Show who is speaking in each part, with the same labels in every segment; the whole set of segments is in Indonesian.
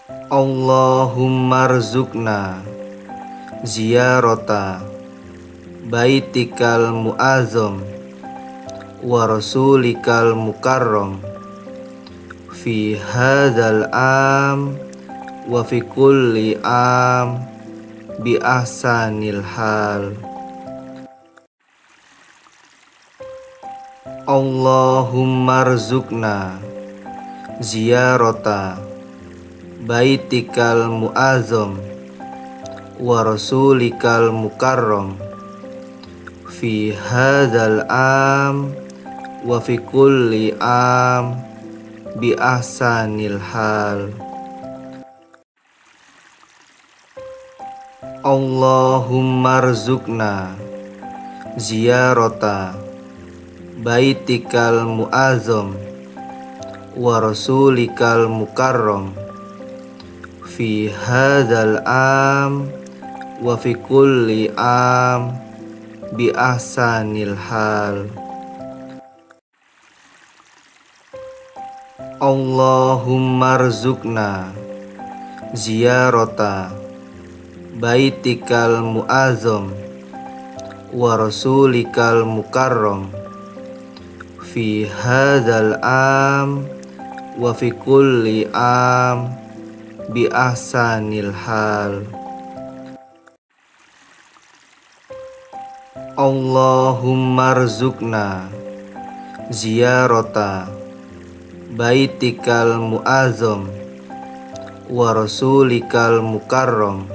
Speaker 1: Allahumma rzuqna ziyarata baitikal mu'azzam wa rasulikal mukarram fi hadzal am wa fi kulli am bi ahsanil hal. Allahumma rzuqna ziyarata baitikal mu'azzam wa rasulikal mukarram fi hadzal am wa fi kulli am bi ahsanil hal. Allahumma rzuqna ziyarata baitikal mu'azzam wa rasulikal mukarram fi hadzal am wa fi kulli am bi ahsanil hal. Allahumma rzuqna ziyarata baitikal mu'azzam wa rasulikal mukarram fi hadzal am wa fi kulli am bi ahsanil hal. Allahumma rzuqna ziyarata baitikal mu'azzam wa rasulikal mukarram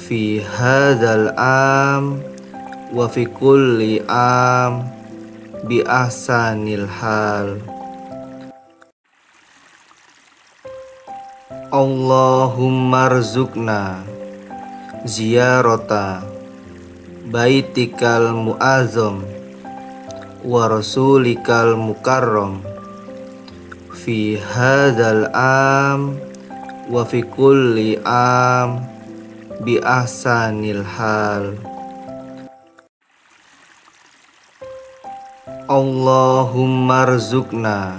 Speaker 1: fi hadzal am wa fi kulli am bi ahsanil hal. Allahumma rzuqna ziyarata baitikal mu'azzam wa rasulikal mukarram fi hadzal am wa fi kulli am bi ahsanil hal. Allahumma rzuqna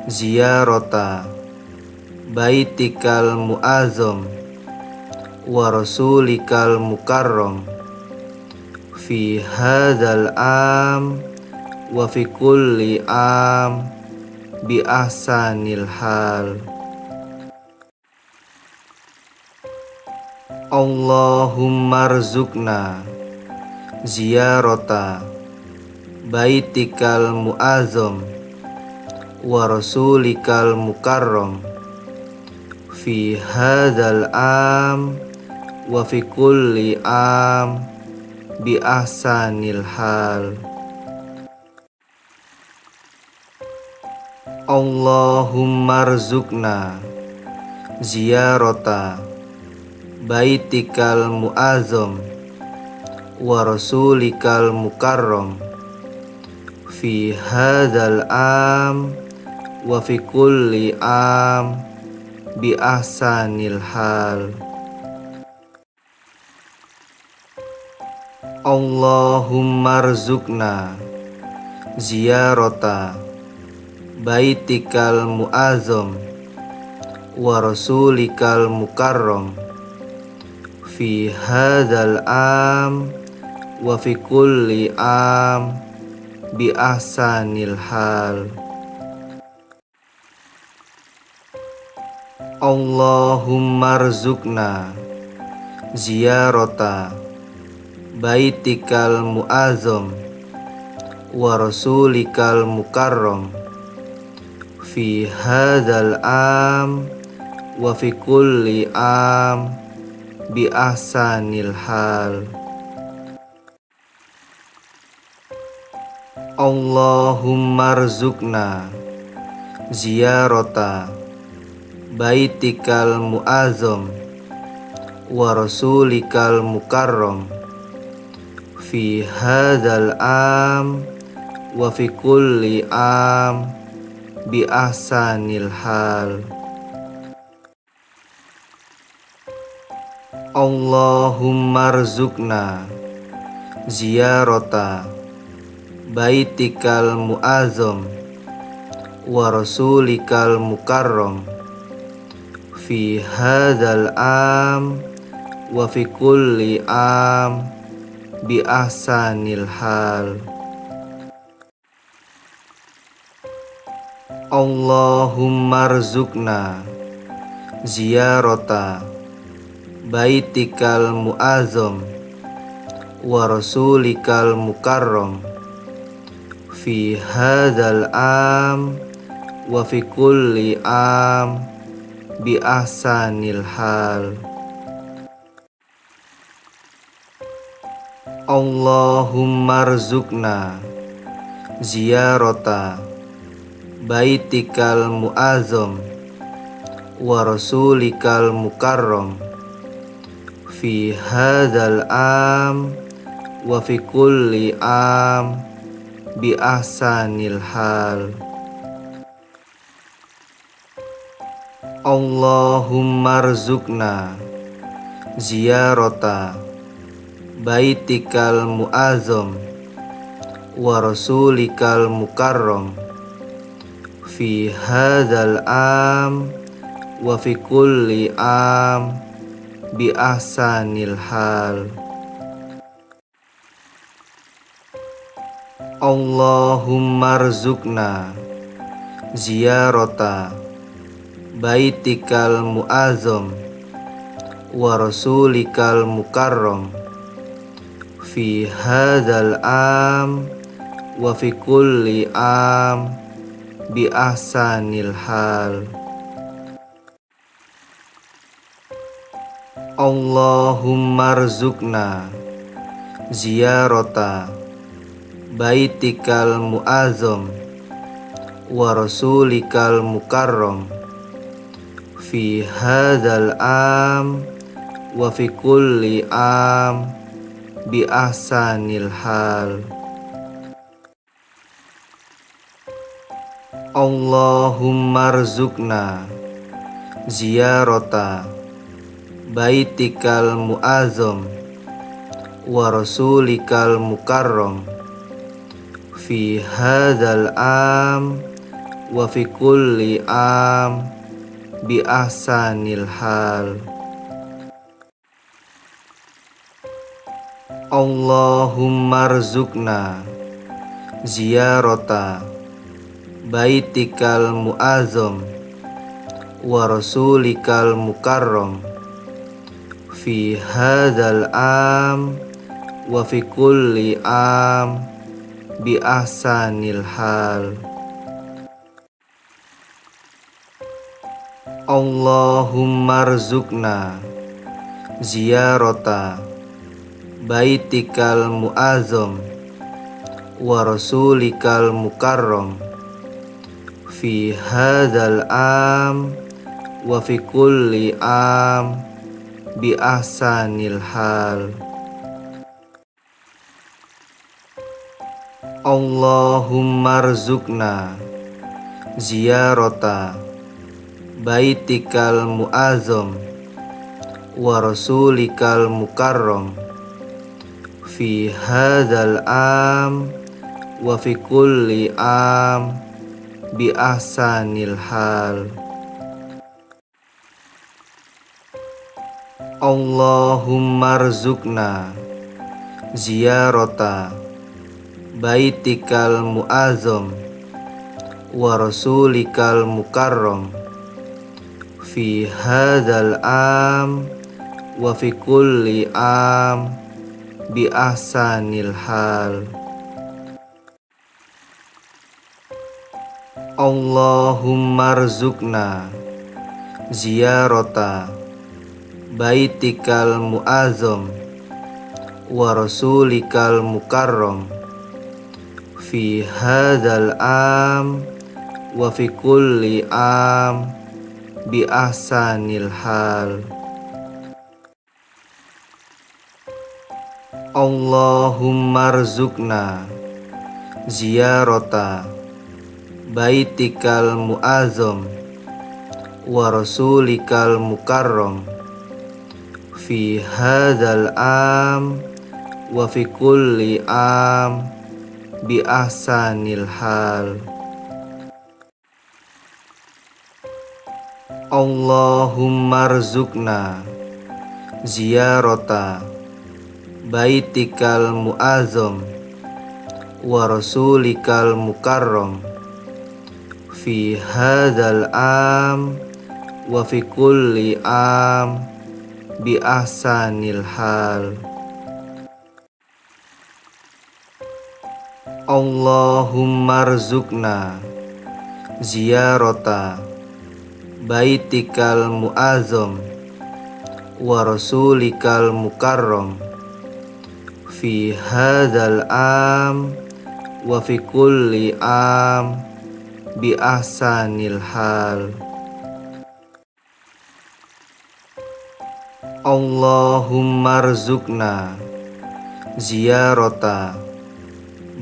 Speaker 1: ziyarata baitikal mu'azzam wa rasulikal mukarram fi hadzal am wa fi kulli am bi ahsanil hal. Allahumma rzuqna ziyarata baitikal mu'azzam wa rasulikal mukarram fi hadzal am wa fi kulli am bi ahsanil hal. Allahumma rzuqna ziyarata baitikal mu'azzam wa rasulikal mukarram fi hadzal am wa fi kulli am bi ahsanil hal. Allahumma rzuqna ziyarata baitikal mu'azzam wa rasulikal mukarram fi hadzal am wa fi kulli am bi ahsanil hal. Allahumma rzuqna ziyarata baitikal mu'azzam wa rasulikal mukarram fi hadzal am wa fi kulli am bi ahsanil hal. Allahumma rzuqna ziyarata baitikal mu'azzam wa rasulikal mukarram fi hadzal am wa fi kulli am bi ahsanil hal. Allahumma rzuqna ziyarata baitikal mu'azzam wa rasulikal mukarram fi hadzal am wa fi kulli am bi ahsanil hal. Allahumma rzuqna ziyarata baitikal mu'azzam wa rasulikal mukarram fi hadzal am wa fi kulli am bi ahsanil hal. Allahumma rzuqna ziyarata baitikal mu'azzam wa rasulikal mukarram fi hadzal am wa fi kulli am bi ahsanil hal. Allahumma rzuqna ziyarata baitikal mu'azzam wa rasulikal mukarram fi hadzal am wa fi kulli am bi ahsanil hal. Allahumma rzuqna ziyarata baitikal mu'azzam wa rasulikal mukarram fi hadzal am wa fi kulli am bi ahsanil hal. Allahumma rzuqna ziyarata baitikal mu'azzam wa rasulikal mukarram fi hadzal am wa fi kulli am bi ahsanil hal. Allahumma rzuqna ziyarata baitikal mu'azzam wa rasulikal mukarram fi hadzal am wa fi kulli am bi ahsanil hal. Allahumma rzuqna ziyarata baitikal mu'azzam wa rasulikal mukarram fi hadzal am wa fi kulli am bi ahsanil hal. Allahumma rzuqna ziyarata baitikal mu'azzam wa rasulikal mukarram fi hadzal am wa fi kulli am bi ahsanil hal. Allahumma rzuqna ziyarata baitikal mu'azzam wa rasulikal mukarram fi hadzal am wa fi kulli am bi ahsanil hal. Allahumma rzuqna ziyarata baitikal mu'azzam wa rasulikal mukarram fi hadzal am wa fi kulli am bi ahsanil hal. Allahumma rzuqna ziyarata baitikal mu'azzam wa rasulikal mukarram fi hadzal am wa fi kulli am bi ahsanil hal. Allahumma rzuqna ziyarata baitikal mu'azzam wa rasulikal mukarram fi hadzal am wa fi kulli am bi ahsanil hal. Allahumma rzuqna ziyarata baitikal mu'azzam wa rasulikal mukarram fi hadzal am wa fi kulli am bi ahsanil hal. Allahumma rzuqna ziyarata baitikal mu'azzam wa rasulikal mukarram fi hadzal am wa fi kulli am bi ahsanil hal. Allahumma rzuqna ziyarata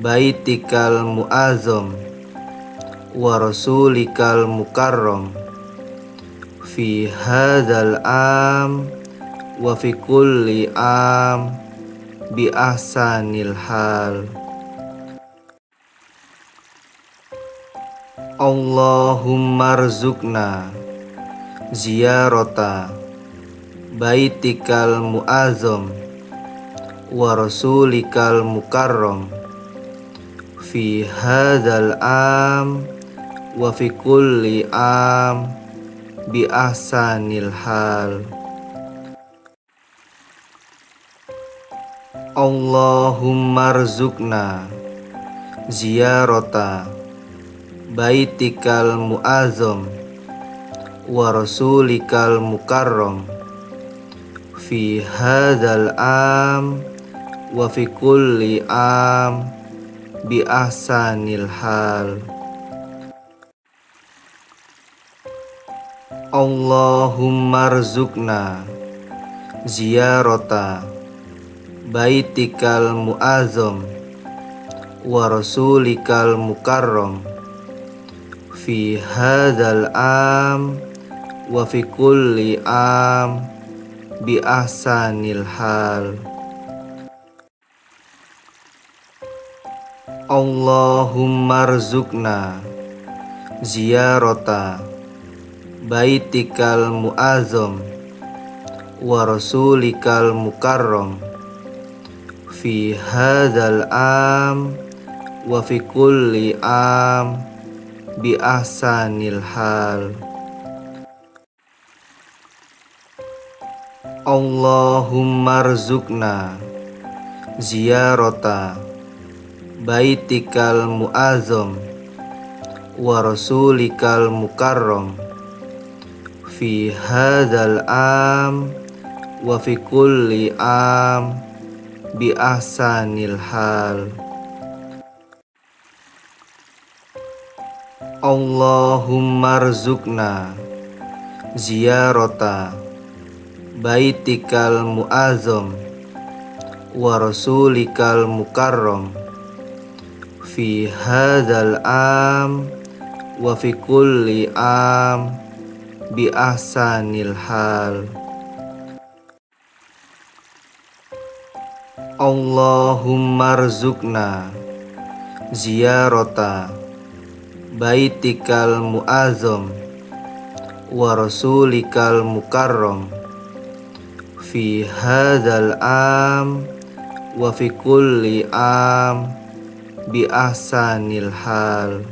Speaker 1: baitikal mu'azzam wa rasulikal mukarram fi hadzal am wa fi kulli am bi ahsanil hal. Allahumma rzuqna ziyarata baitikal mu'azzam wa rasulikal mukarram fi hadzal am wa fi kulli am bi ahsanil hal. Allahumma rzuqna ziyarata baitikal mu'azzam wa rasulikal mukarram fi hadzal am wa fi kulli am bi ahsanil hal. Allahumma rzuqna ziyarata baitikal mu'azzam wa rasulikal mukarram fi hadzal am wa fi kulli am bi ahsanil hal. Allahumma rzuqna ziyarata baitikal mu'azzam wa rasulikal mukarram fi hadzal am wa fi kulli am bi ahsanil hal. Allahumma rzuqna ziyarata baitikal mu'azzam wa rasulikal mukarram fi hadzal am wa fi kulli am bi ahsanil hal. Allahumma rzuqna ziyarata baitikal mu'azzam wa rasulikal mukarram fi hadzal am wa fi kulli am bi ahsanil hal. Allahumma rzuqna ziyarata baitikal mu'azzam wa rasulikal mukarram fi hadzal am wa fi kulli am bi ahsanil hal.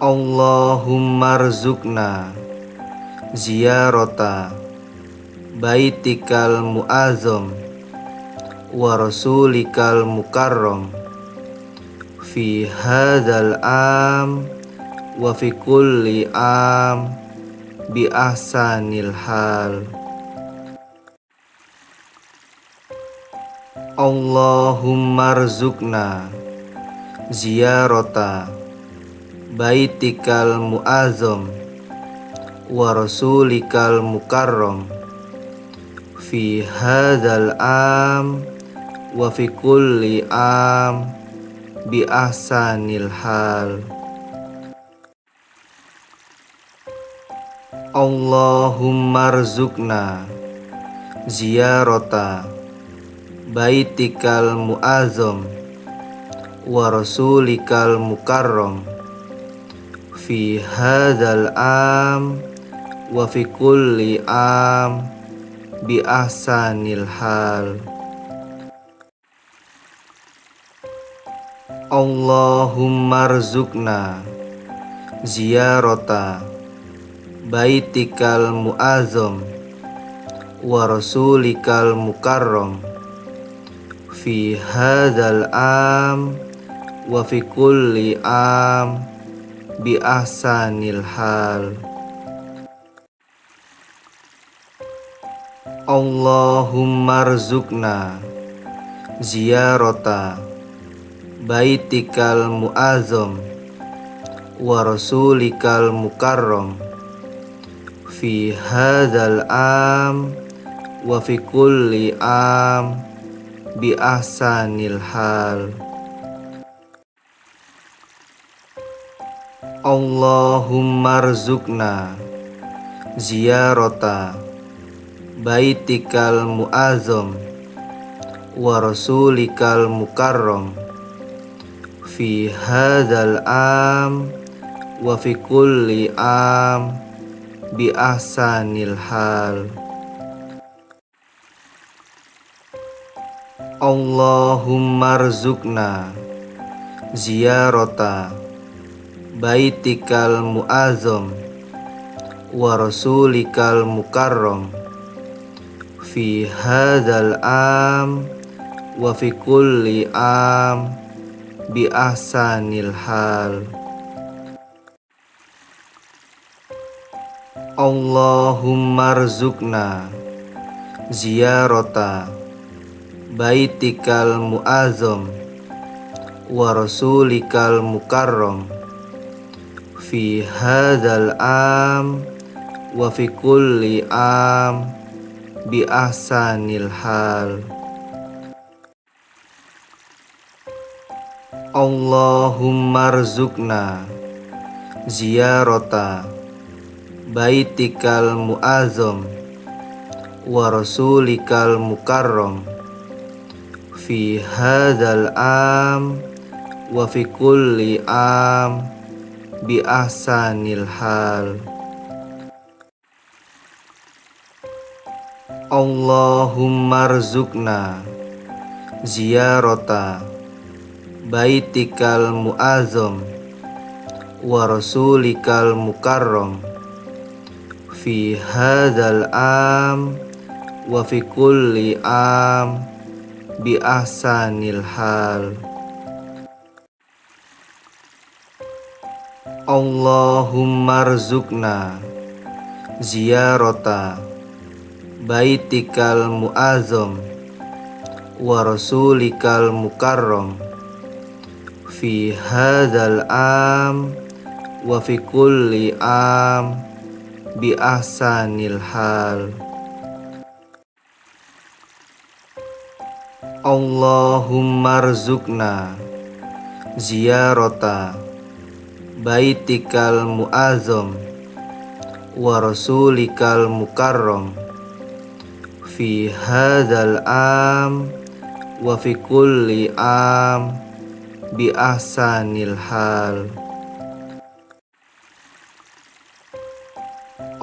Speaker 1: Allahumma rzuqna ziyarata baitikal mu'azzam wa rasulikal mukarram fi hadzal am wa fi kulli am bi ahsanil hal. Allahumma rzuqna ziyarata baitikal mu'azzam wa rasulikal mukarram fi hadzal am wa fi kulli am bi ahsanil hal. Allahumma rzuqna ziyarata baitikal mu'azzam wa rasulikal mukarram fi hadzal am wa fi kulli am bi ahsanil hal. Allahumma rzuqna ziyarata baitikal mu'azzam wa rasulikal mukarram fi hadzal am wa fi kulli am bi ahsanil hal. Allahumma rzuqna ziyarata baitikal mu'azzam wa rasulikal mukarram fi hadzal am wa fi kulli am bi ahsanil hal. Allahumma rzuqna ziyarata baitikal mu'azzam wa rasulikal mukarram fi hadzal am wa fi kulli am bi ahsanil hal. Allahumma rzuqna ziyarata baitikal mu'azzam wa rasulikal mukarram fi hadzal am wa fi kulli am bi ahsanil hal. Allahumma rzuqna ziyarata baitikal mu'azzam wa rasulikal mukarram fi hadzal am wa fi kulli am bi ahsanil hal. Allahumma rzuqna ziyarata baitikal mu'azzam wa rasulikal mukarram fi hadzal am wa fi kulli am bi ahsanil hal. Allahumma rzuqna ziyarata baitikal mu'azzam wa rasulikal mukarram fi hadzal am wa fi kulli am bi ahsanil hal. Allahumma rzuqna ziyarata baitikal mu'azzam wa rasulikal mukarram fi hadzal am wa fi kulli am bi ahsanil hal. Allahumma rzuqna ziyarata baitikal mu'azzam wa rasulikal mukarram fi hadzal am wa fi kulli am bi ahsanil hal.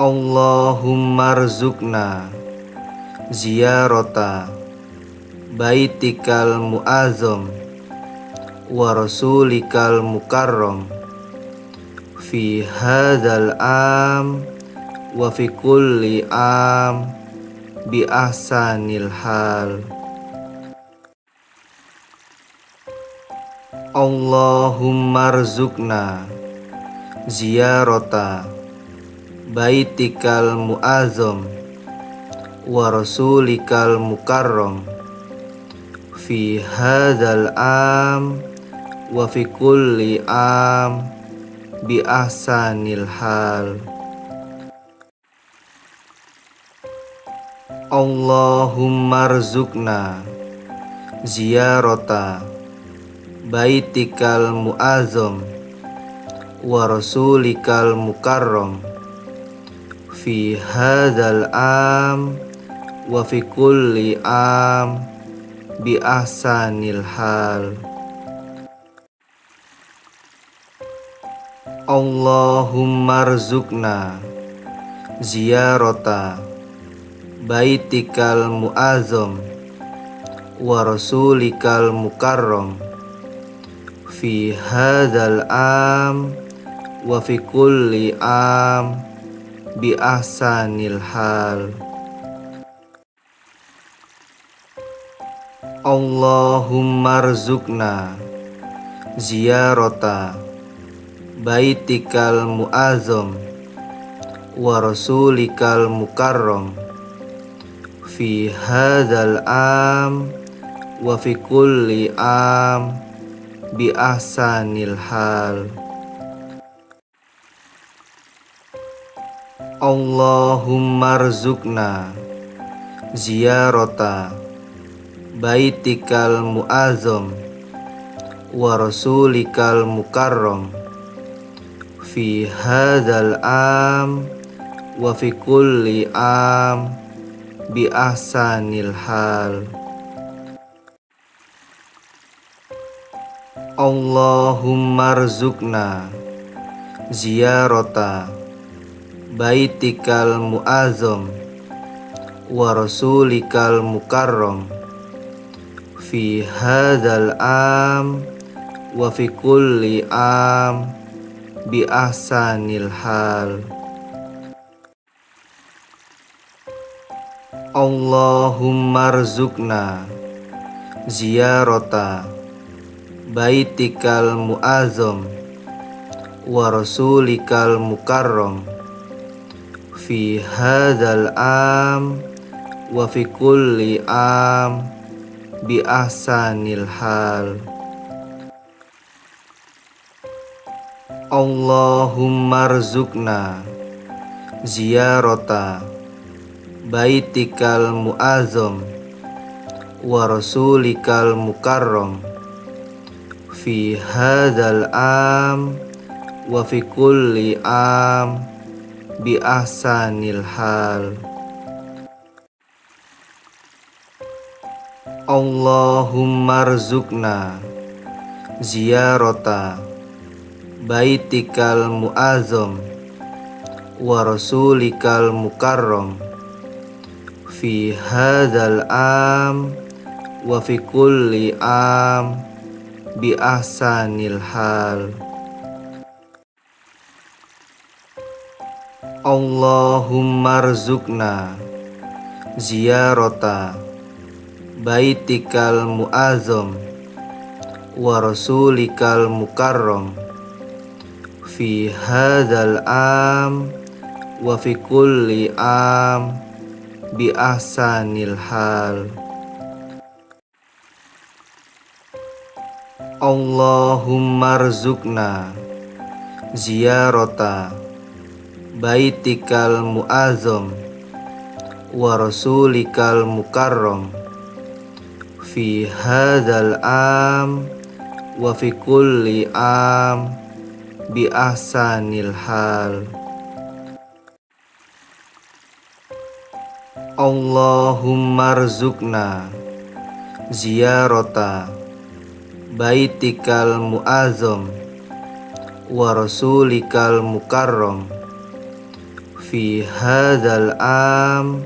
Speaker 1: Allahumma rzuqna ziyarata baitikal mu'azzam wa rasulikal mukarram fi hadzal am wa fi kulli am bi ahsanil hal. Allahumma rzuqna ziyarata baitikal mu'azzam wa rasulikal mukarram fi hadzal am wa fi kulli am bi ahsanil hal. Allahumma rzuqna ziyarata baitikal mu'azzam wa rasulikal mukarram fi hadzal am wa fi kulli am bi ahsanil hal. Allahumma rzuqna ziyarata baitikal mu'azzam wa rasulikal mukarram fi hadzal am wa fi kulli am bi ahsanil hal. Allahumma rzuqna ziyarata baitikal mu'azzam wa rasulikal mukarram fi hadzal am wa fi kulli am bi ahsanil hal. Allahumma rzuqna ziyarata baitikal mu'azzam wa rasulikal mukarram fi hadzal am wa fi kulli am bi ahsanil hal. Allahumma rzuqna ziyarata baitikal mu'azzam wa rasulikal mukarram fi hadzal am wa fi kulli am bi ahsanil hal. Allahumma rzuqna ziyarata baitikal mu'azzam wa rasulikal mukarram fi hadzal am wa fi kulli am bi ahsanil hal. Allahumma rzuqna ziyarata baitikal mu'azzam wa rasulikal mukarram fi hadzal am wa fi kulli am bi ahsanil hal. Allahumma rzuqna ziyarata baitikal mu'azzam wa rasulikal mukarram fi hadzal am wa fi kulli am bi ahsanil hal. Allahumma rzuqna ziyarata baitikal mu'azzam wa rasulikal mukarram fi hadzal am wa fi kulli am bi ahsanil hal. Allahumma rzuqna ziyarata baitikal mu'azzam wa rasulikal mukarram fi hadzal am wa fi kulli am bi ahsanil hal. Allahumma rzuqna ziyarata baitikal mu'azzam wa rasulikal mukarram fi hadzal am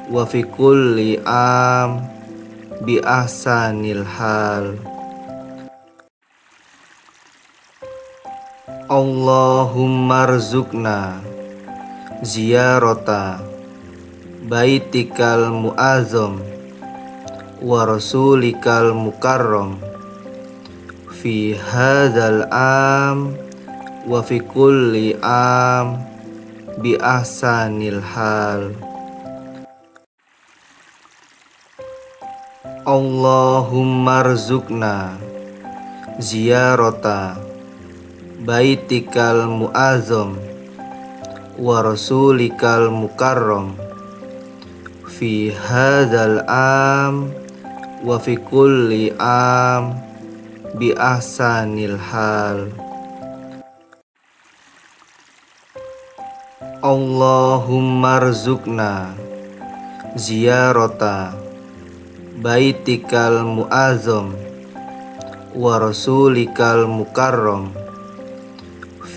Speaker 1: wa fi kulli am bi ahsanil hal. Allahumma rzuqna ziyarata baitikal mu'azzam wa rasulikal mukarram fi hadzal am wa fi kulli am bi ahsanil hal. Allahumma rzuqna ziyarata baitikal mu'azzam wa rasulikal mukarram fi hadzal am wa fi kulli am bi ahsanil hal. Allahumma rzuqna ziyarata baitikal mu'azzam wa rasulikal mukarram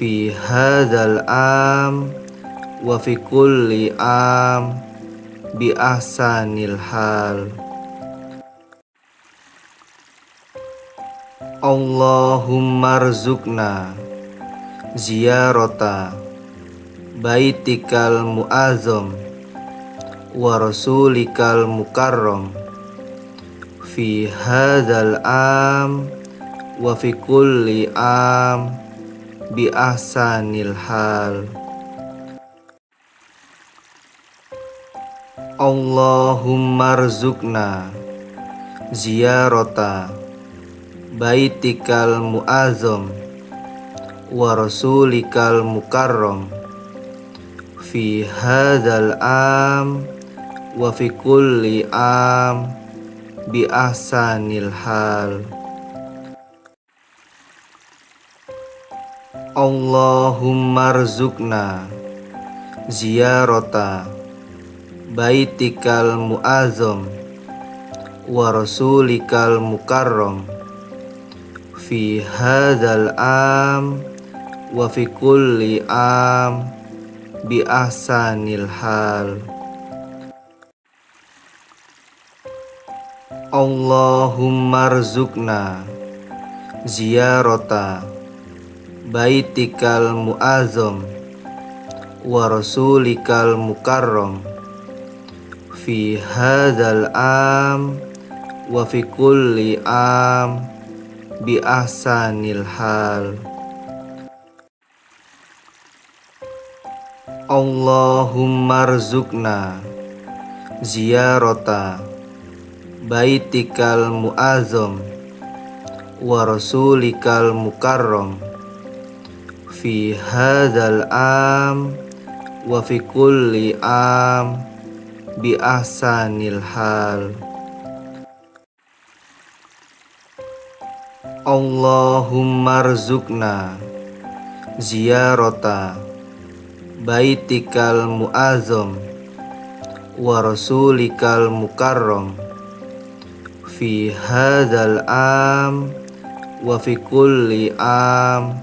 Speaker 1: fi hadzal am wa fi kulli am bi ahsanil hal. Allahumma rzuqna ziyarata baitikal mu'azzam wa rasulikal mukarram fi hadzal am wa fi kulli am bi ahsanil hal. Allahumma rzuqna ziyarata baitikal mu'azzam wa rasulikal mukarram fi hadzal am wa fi kulli am bi ahsanil hal. Allahumma rzuqna ziyarata baitikal mu'azzam wa rasulikal mukarram fi hadzal am wa fi kulli am bi ahsanil hal. Allahumma rzuqna ziyarata baitikal mu'azzam wa rasulikal mukarram fi hadzal am wa fi kulli am bi ahsanil hal. Allahumma rzuqna ziyarata baitikal mu'azzam wa rasulikal mukarram fi hadzal am wa fi kulli am bi ahsanil hal. Allahumma rzuqna ziyarata baitikal mu'azzam wa rasulikal mukarram fi hadzal am wa fi kulli am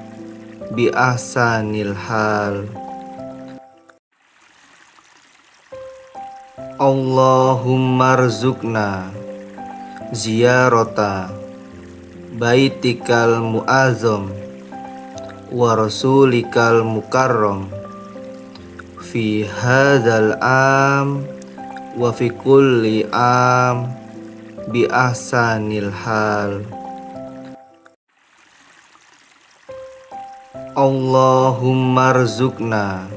Speaker 1: bi ahsanil hal. Allahumma rzuqna ziyarata baitikal mu'azzam wa rasulikal mukarram fi hadzal am wa fi kulli am bi ahsanil hal. Allahumma rzuqna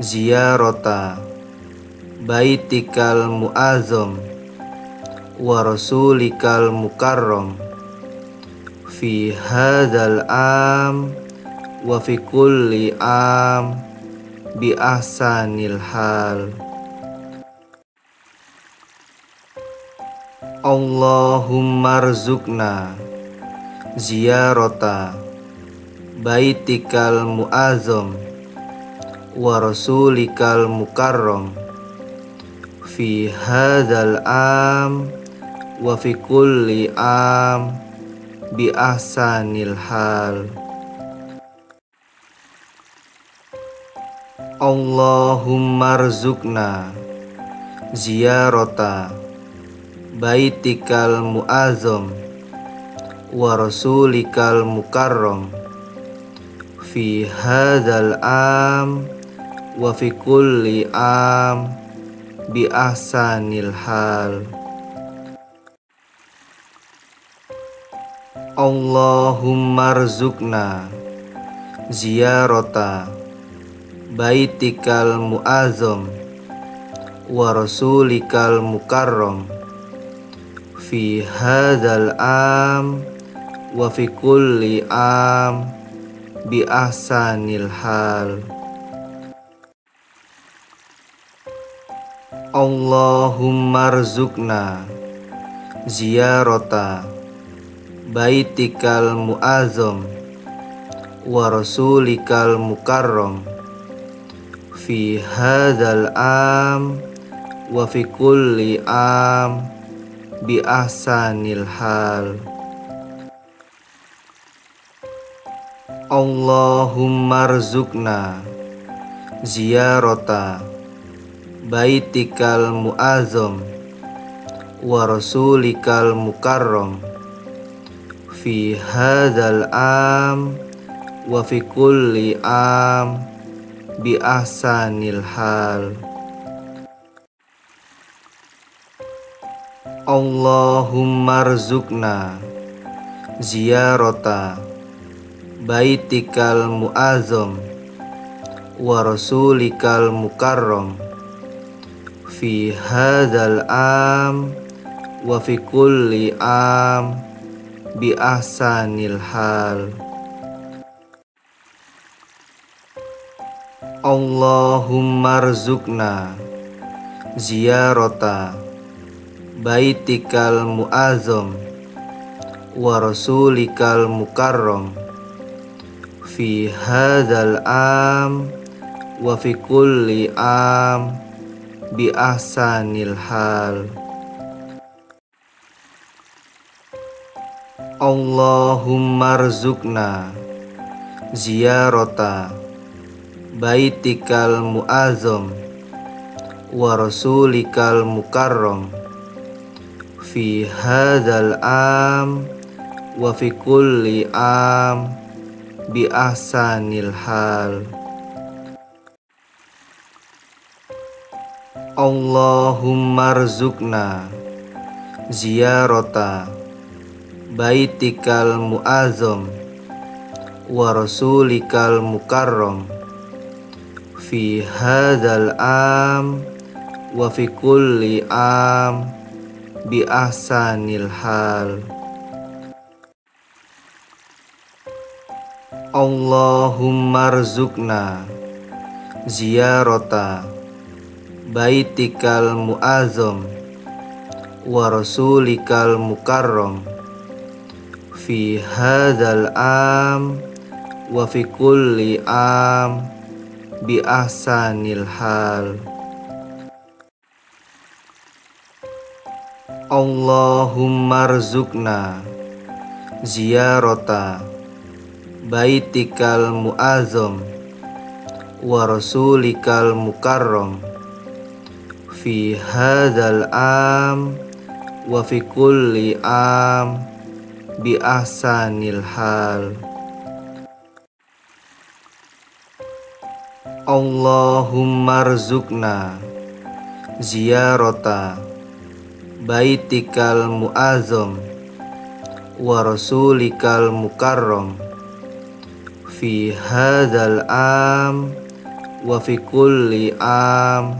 Speaker 1: ziyarata baitikal mu'azzam wa rasulikal mukarram fi hadzal am wa fi kulli am bi ahsanil hal. Allahumma rzuqna ziyarata baitikal mu'azzam wa rasulikal mukarram fi hadzal am wa fi kulli am bi ahsanil hal. Allahumma rzuqna ziyarata baitikal mu'azzam wa rasulikal mukarram fi hadzal am wa fi kulli am bi ahsanil hal. Allahumma rzuqna ziyarata baitikal mu'azzam wa rasulikal mukarram fi hadzal am wa fi kulli am bi ahsanil hal. Allahumma rzuqna ziyarata baitikal mu'azzam wa rasulikal mukarram fi hadzal am wa fi kulli am bi ahsanil hal. Allahumma rzuqna ziyarata baitikal mu'azzam wa rasulikal mukarram fi hadzal am wa fi kulli am bi ahsanil hal. Allahumma rzuqna ziyarata baitikal mu'azzam wa rasulikal mukarram fi hadzal am wa fi kulli am bi ahsanil hal. Allahumma rzuqna ziyarata baitikal mu'azzam wa rasulikal mukarram fi hadzal am wa fi kulli am bi ahsanil hal. Allahumma rzuqna ziyarata baitikal mu'azzam wa rasulikal mukarram fi hadzal am wa fi kulli am bi ahsanil hal. Allahumma rzuqna ziyarata baitikal mu'azzam wa rasulikal mukarram fi hadzal am wa fi kulli am bi ahsanil hal. Allahumma rzuqna ziyarata baitikal mu'azzam wa rasulikal mukarram fi hadzal am wa fi kulli am bi ahsanil hal. Allahumma rzuqna ziyarata baitikal mu'azzam wa rasulikal mukarram fi hadzal am wa fi kulli am bi ahsanil hal. Allahumma rzuqna ziyarata baitikal mu'azzam wa rasulikal mukarram fi hadzal am wa fi kulli am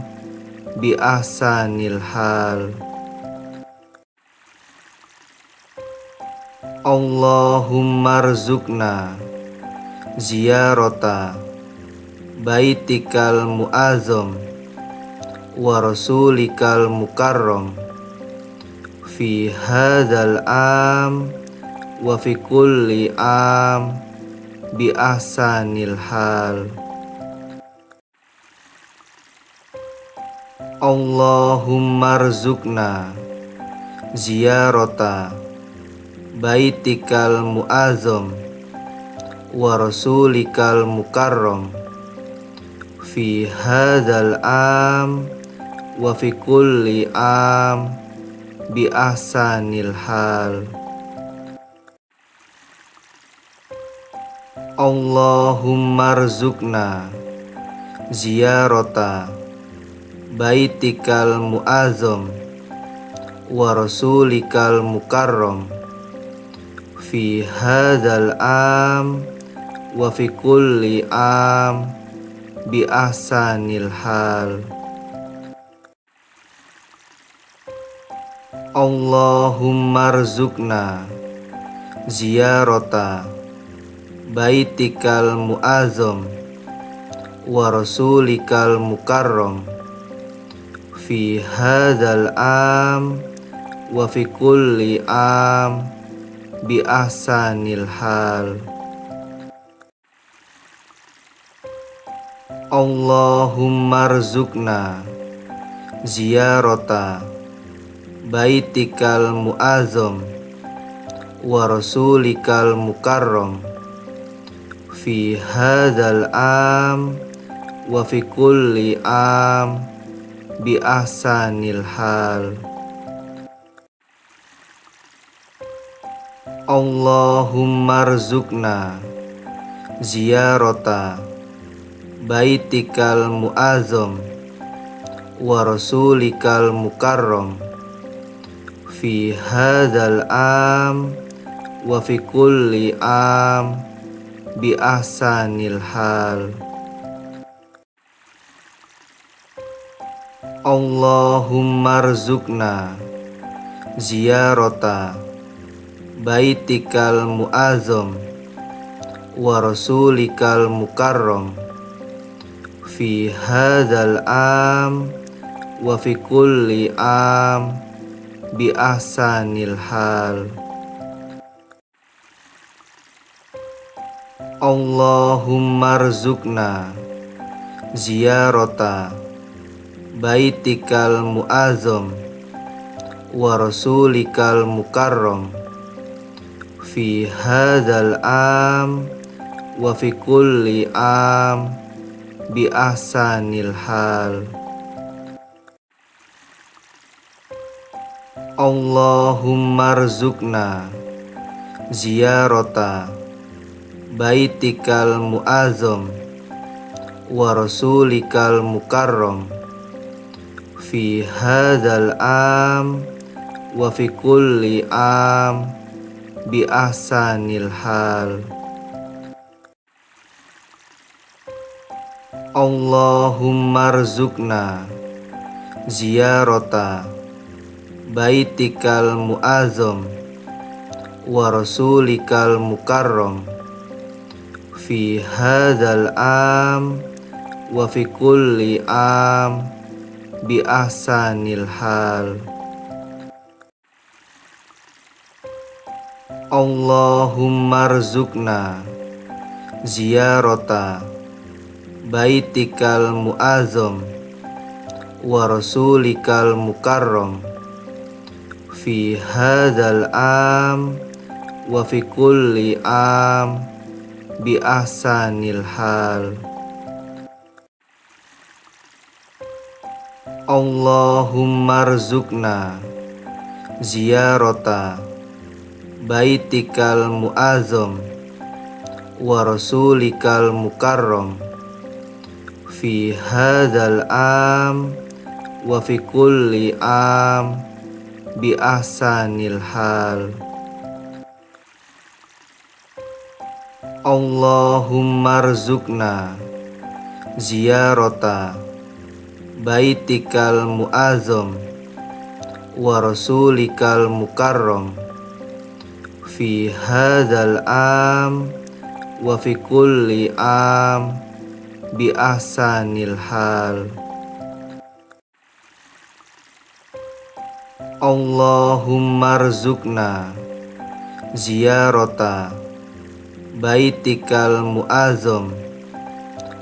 Speaker 1: bi ahsanil hal. Allahumma rzuqna ziyarata baitikal mu'azzam wa rasulikal mukarram fi hadzal am wa fi kulli am bi ahsanil hal. Allahumma rzuqna ziyarata baitikal mu'azzam wa rasulikal mukarram fi hadzal am wa fi kulli am bi ahsanil hal. Allahumma rzuqna ziyarata baitikal mu'azzam wa rasulikal mukarram fi hadzal am wa fi kulli am bi ahsanil hal. Allahumma rzuqna ziyarata baitikal mu'azzam wa rasulikal mukarram fi hadzal am wa fi kulli am bi ahsanil hal. Allahumma rzuqna ziyarata baitikal mu'azzam wa rasulikal mukarram fi fi hadzal am wa fi kulli am bi ahsanil hal. Allahumma rzuqna ziyarata baitikal mu'azzam wa rasulikal mukarram fi hadzal am wa fi kulli am bi ahsanil hal. Allahumma rzuqna ziyarata baitikal mu'azzam wa rasulikal mukarram fi hadzal am wa fi kulli am bi ahsanil hal. Allahumma rzuqna ziyarata baitikal mu'azzam wa rasulikal mukarram fi hadzal am wa fi kulli am bi ahsanil hal. Allahumma rzuqna ziyarata baitikal mu'azzam wa rasulikal mukarram fi hadzal am wa fi kulli am bi ahsanil hal. Allahumma rzuqna ziyarata baitikal mu'azzam wa rasulikal mukarram fi hadzal am wa fi kulli am bi ahsanil hal. Allahumma rzuqna ziyarata baitikal mu'azzam wa rasulikal mukarram fi hadzal am wa fi kulli am bi ahsanil hal. Allahumma rzuqna ziyarata baitikal mu'azzam wa rasulikal mukarram fi hadzal am wa fi kulli am bi ahsanil hal. Allahumma rzuqna ziyarata baitikal mu'azzam wa rasulikal mukarram fi hadzal am wa fi kulli am bi ahsanil hal. Allahumma rzuqna ziyarata baitikal mu'azzam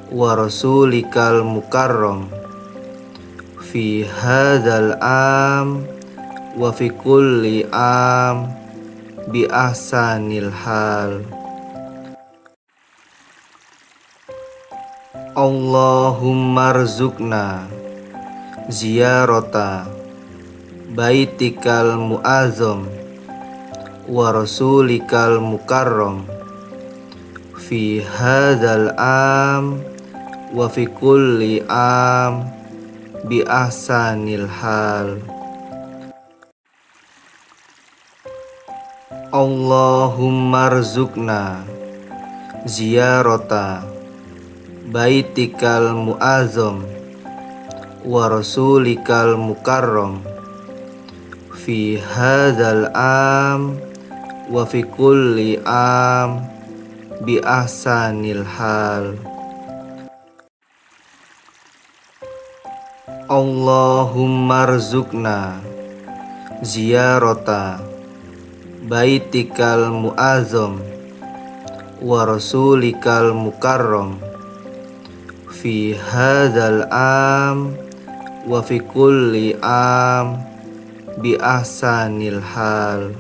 Speaker 1: wa rasulikal mukarram fi hadzal am wa fi kulli am bi ahsanil hal. Allahumma rzuqna ziyarata baitikal mu'azzam wa rasulikal mukarram fi hadzal am wa fi kulli am bi ahsanil hal. Allahumma rzuqna ziyarata baitikal mu'azzam wa rasulikal mukarram fi hadzal am wa fi kulli am bi ahsanil hal. Allahumma rzuqna ziyarata baitikal mu'azzam wa rasulikal mukarram fi hadzal am wa fi kulli am bi ahsanil hal.